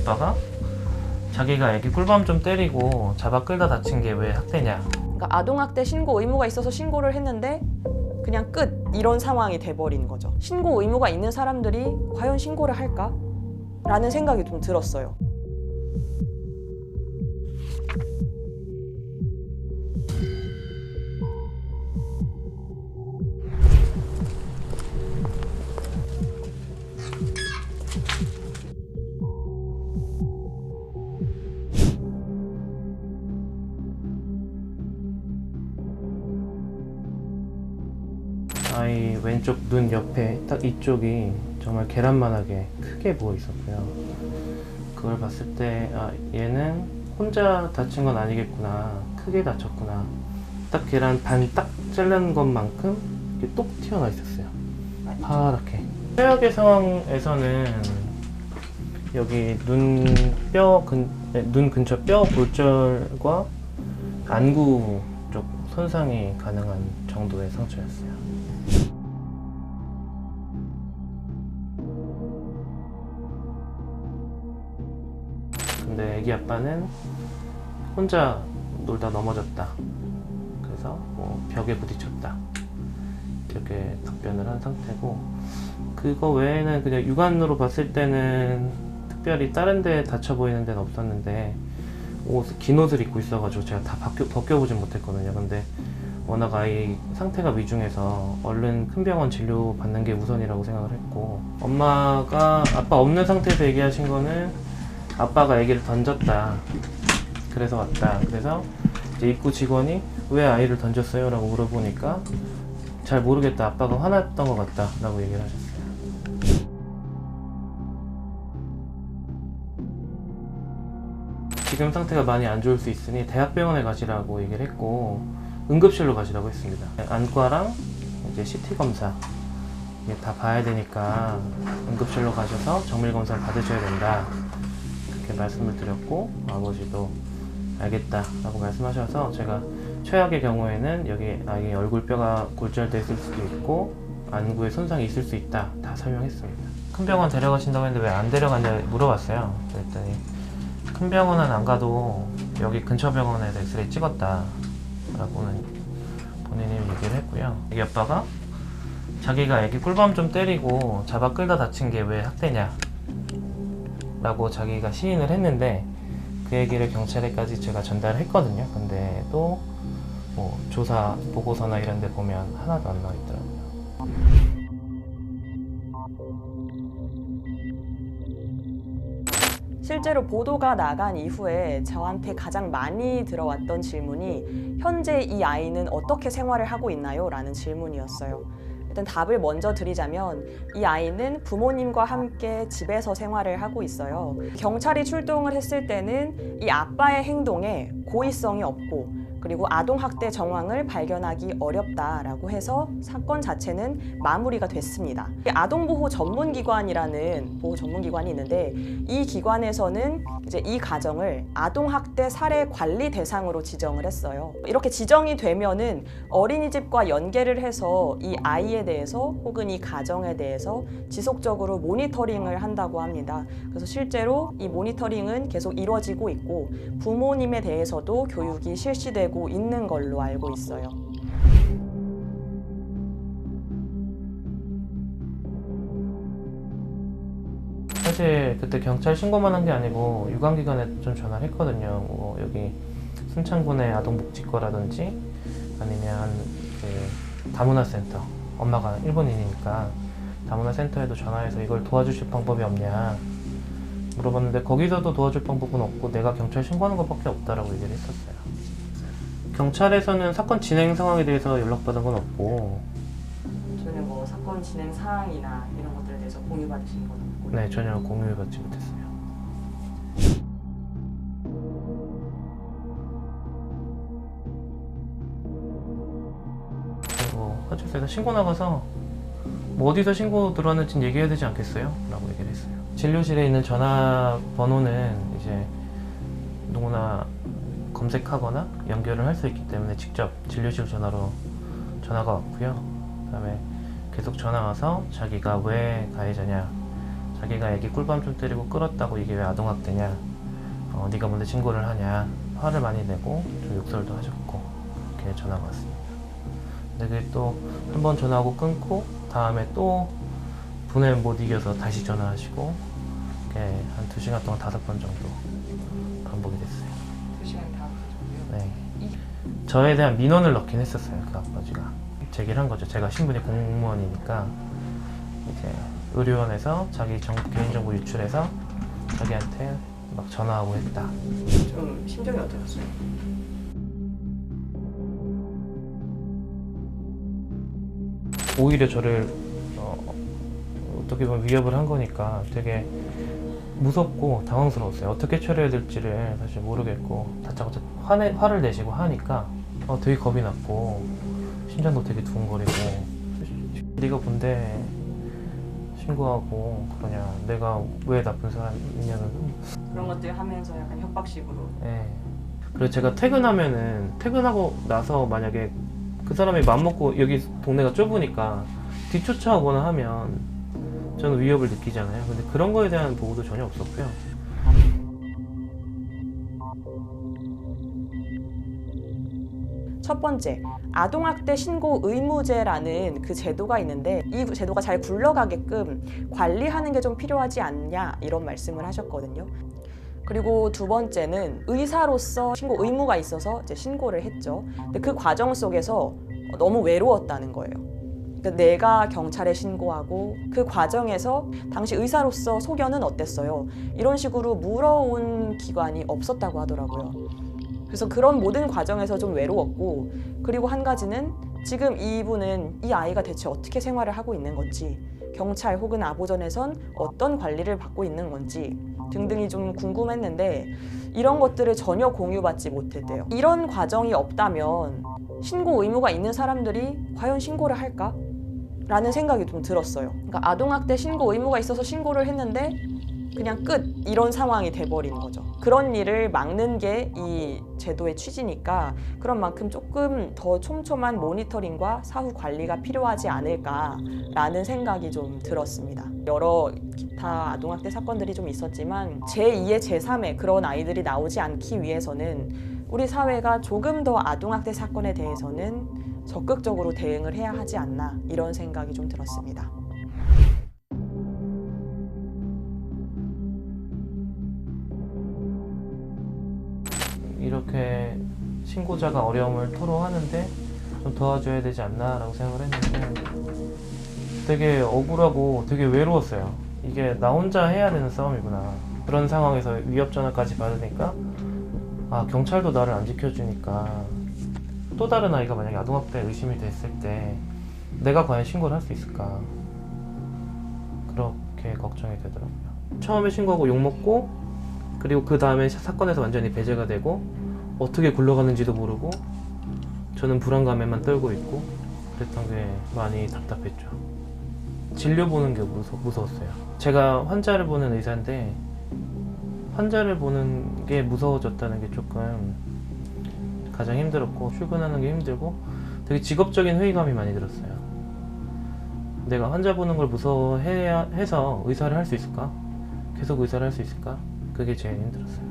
아빠가 자기가 애기 꿀밤 좀 때리고 잡아 끌다 다친 게 왜 학대냐. 그러니까 아동학대 신고 의무가 있어서 신고를 했는데 그냥 끝, 이런 상황이 돼버린 거죠. 신고 의무가 있는 사람들이 과연 신고를 할까? 라는 생각이 좀 들었어요. 아이 왼쪽 눈 옆에 딱 이쪽이 정말 계란만하게 크게 부어 있었고요. 그걸 봤을 때 얘는 혼자 다친 건 아니겠구나, 크게 다쳤구나. 딱 계란 반 딱 잘린 것만큼 이렇게 똑 튀어나와 있었어요. 파랗게. 최악의 상황에서는 여기 눈 근처 뼈 골절과 안구 쪽 손상이 가능한 정도의 상처였어요. 근데 애기 아빠는 혼자 놀다 넘어졌다, 그래서 뭐 벽에 부딪혔다, 이렇게 답변을 한 상태고, 그거 외에는 그냥 육안으로 봤을 때는 특별히 다른 데 다쳐 보이는 데는 없었는데, 긴 옷을 입고 있어가지고 제가 다 벗겨보진 못했거든요. 근데 워낙 아이 상태가 위중해서 얼른 큰 병원 진료 받는 게 우선이라고 생각을 했고, 엄마가 아빠 없는 상태에서 얘기하신 거는 아빠가 아기를 던졌다, 그래서 왔다. 그래서 이제 입구 직원이 왜 아이를 던졌어요? 라고 물어보니까 잘 모르겠다, 아빠가 화났던 것 같다 라고 얘기를 하셨어요. 지금 상태가 많이 안 좋을 수 있으니 대학병원에 가시라고 얘기를 했고, 응급실로 가시라고 했습니다. 안과랑 이제 CT 검사 이게 다 봐야 되니까 응급실로 가셔서 정밀 검사를 받으셔야 된다, 그렇게 말씀을 드렸고, 아버지도 알겠다 라고 말씀하셔서 제가 최악의 경우에는 여기 아이 얼굴뼈가 골절됐을 수도 있고 안구에 손상이 있을 수 있다 다 설명했습니다. 큰 병원 데려가신다고 했는데 왜 안 데려갔냐 물어봤어요. 그랬더니 큰 병원은 안 가도 여기 근처 병원에서 엑스레이 찍었다 라고는 본인이 얘기를 했고요. 애기 아빠가 자기가 애기 꿀밤 좀 때리고 잡아 끌다 다친 게 왜 학대냐 라고 자기가 시인을 했는데, 그 얘기를 경찰에까지 제가 전달을 했거든요. 근데 또 뭐 조사 보고서나 이런 데 보면 하나도 안 나와 있더라고요. 실제로 보도가 나간 이후에 저한테 가장 많이 들어왔던 질문이 현재 이 아이는 어떻게 생활을 하고 있나요? 라는 질문이었어요. 일단 답을 먼저 드리자면 이 아이는 부모님과 함께 집에서 생활을 하고 있어요. 경찰이 출동을 했을 때는 이 아빠의 행동에 고의성이 없고, 그리고 아동학대 정황을 발견하기 어렵다라고 해서 사건 자체는 마무리가 됐습니다. 아동보호 전문기관이라는 보호 전문기관이 있는데, 이 기관에서는 이제 이 가정을 아동학대 사례 관리 대상으로 지정을 했어요. 이렇게 지정이 되면은 어린이집과 연계를 해서 이 아이에 대해서 혹은 이 가정에 대해서 지속적으로 모니터링을 한다고 합니다. 그래서 실제로 이 모니터링은 계속 이루어지고 있고 부모님에 대해서도 교육이 실시되고 있는 걸로 알고 있어요. 사실 그때 경찰 신고만 한 게 아니고 유관기관에 좀 전화를 했거든요. 뭐 여기 순창군의 아동복지과라든지 아니면 그 다문화센터, 엄마가 일본인이니까 다문화센터에도 전화해서 이걸 도와주실 방법이 없냐 물어봤는데, 거기서도 도와줄 방법은 없고 내가 경찰 신고하는 것밖에 없다라고 얘기를 했었어요. 경찰에서는 사건 진행 상황에 대해서 연락받은 건 없고, 전혀 뭐 사건 진행 사항이나 이런 것들에 대해서 공유받으신 건 없고요. 네, 전혀 공유해받지 못했어요. 그리고 화출소에서 신고 나가서 뭐 어디서 신고 들어왔는지 얘기해야 되지 않겠어요? 라고 얘기를 했어요. 진료실에 있는 전화번호는 이제 누구나 검색하거나 연결을 할 수 있기 때문에 직접 진료실 전화로 전화가 왔고요. 그 다음에 계속 전화 와서 자기가 왜 가해자냐, 자기가 애기 꿀밤 좀 때리고 끌었다고 이게 왜 아동학대냐, 네가 뭔데 신고를 하냐, 화를 많이 내고 좀 욕설도 하셨고 이렇게 전화가 왔습니다. 근데 그게 또 한 번 전화하고 끊고 다음에 또 분해 못 이겨서 다시 전화하시고 이렇게 한 2시간 동안 5번 정도 반복이 됐어요. 2시간 다 정도요? 네. 저에 대한 민원을 넣긴 했었어요. 그 아버지가 제기를 한 거죠. 제가 신분이 공무원이니까 이제 의료원에서 자기 개인정보 유출해서 자기한테 막 전화하고 했다. 좀 심정이 어떠셨어요? 오히려 저를 어떻게 보면 위협을 한 거니까 되게 무섭고 당황스러웠어요. 어떻게 처리해야 될지를 사실 모르겠고 다짜고짜 화를 내시고 하니까 되게 겁이 났고 심장도 되게 두근거리고, 네가 뭔데 신고하고 그러냐, 내가 왜 나쁜 사람이냐는. 그런 것들 하면서 약간 협박식으로. 네. 그리고 제가 퇴근하고 나서 만약에 그 사람이 맘먹고, 여기 동네가 좁으니까 뒤쫓아오거나 하면 저는 위협을 느끼잖아요. 근데 그런 거에 대한 보호도 전혀 없었고요. 첫 번째, 아동학대 신고 의무제라는 그 제도가 있는데 이 제도가 잘 굴러가게끔 관리하는 게 좀 필요하지 않냐, 이런 말씀을 하셨거든요. 그리고 두 번째는 의사로서 신고 의무가 있어서 이제 신고를 했죠. 근데 그 과정 속에서 너무 외로웠다는 거예요. 그러니까 내가 경찰에 신고하고 그 과정에서 당시 의사로서 소견은 어땠어요? 이런 식으로 물어온 기관이 없었다고 하더라고요. 그래서 그런 모든 과정에서 좀 외로웠고, 그리고 한 가지는 지금 이분은 이 아이가 대체 어떻게 생활을 하고 있는 건지, 경찰 혹은 아보전에선 어떤 관리를 받고 있는 건지 등등이 좀 궁금했는데 이런 것들을 전혀 공유받지 못했대요. 이런 과정이 없다면 신고 의무가 있는 사람들이 과연 신고를 할까? 라는 생각이 좀 들었어요. 그러니까 아동학대 신고 의무가 있어서 신고를 했는데 그냥 끝, 이런 상황이 돼버린 거죠. 그런 일을 막는 게 이 제도의 취지니까 그런 만큼 조금 더 촘촘한 모니터링과 사후 관리가 필요하지 않을까라는 생각이 좀 들었습니다. 여러 기타 아동학대 사건들이 좀 있었지만 제2의 제3의 그런 아이들이 나오지 않기 위해서는 우리 사회가 조금 더 아동학대 사건에 대해서는 적극적으로 대응을 해야 하지 않나, 이런 생각이 좀 들었습니다. 이렇게 신고자가 어려움을 토로하는데 좀 도와줘야 되지 않나 라고 생각을 했는데 되게 억울하고 되게 외로웠어요. 이게 나 혼자 해야 되는 싸움이구나. 그런 상황에서 위협 전화까지 받으니까 경찰도 나를 안 지켜주니까 또 다른 아이가 만약에 아동학대 의심이 됐을 때 내가 과연 신고를 할 수 있을까, 그렇게 걱정이 되더라고요. 처음에 신고하고 욕먹고, 그리고 그 다음에 사건에서 완전히 배제가 되고 어떻게 굴러가는지도 모르고 저는 불안감에만 떨고 있고 그랬던 게 많이 답답했죠. 진료 보는 게 무서웠어요. 제가 환자를 보는 의사인데 환자를 보는 게 무서워졌다는 게 조금 가장 힘들었고, 출근하는 게 힘들고 되게 직업적인 회의감이 많이 들었어요. 내가 환자 보는 걸 무서워해야 해서 의사를 할 수 있을까? 계속 의사를 할 수 있을까? 그게 제일 힘들었어요.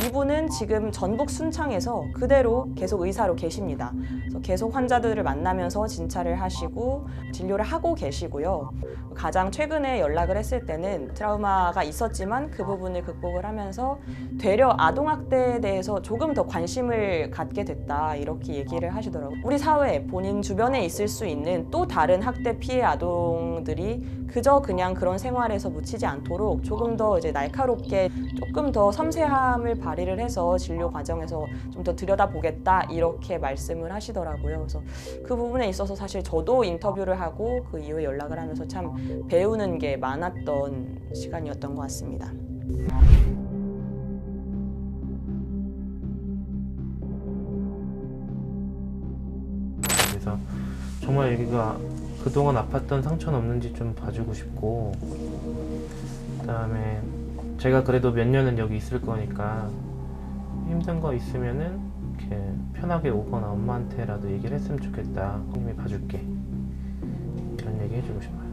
이분은 지금 전북 순창에서 그대로 계속 의사로 계십니다. 그래서 계속 환자들을 만나면서 진찰을 하시고 진료를 하고 계시고요. 가장 최근에 연락을 했을 때는 트라우마가 있었지만 그 부분을 극복을 하면서 되려 아동학대에 대해서 조금 더 관심을 갖게 됐다, 이렇게 얘기를 하시더라고요. 우리 사회에 본인 주변에 있을 수 있는 또 다른 학대 피해 아동들이 그저 그냥 그런 생활에서 묻히지 않도록 조금 더 이제 날카롭게 조금 더 섬세함을 발휘를 해서 진료 과정에서 좀 더 들여다보겠다, 이렇게 말씀을 하시더라고요. 그래서 그 부분에 있어서 사실 저도 인터뷰를 하고 그 이후에 연락을 하면서 참 배우는 게 많았던 시간이었던 것 같습니다. 그래서 정말 여기가 그동안 아팠던 상처는 없는지 좀 봐주고 싶고, 그다음에 제가 그래도 몇 년은 여기 있을 거니까 힘든 거 있으면은 이렇게 편하게 오거나 엄마한테라도 얘기를 했으면 좋겠다. 형님이 봐줄게. 이런 얘기 해주고 싶어요.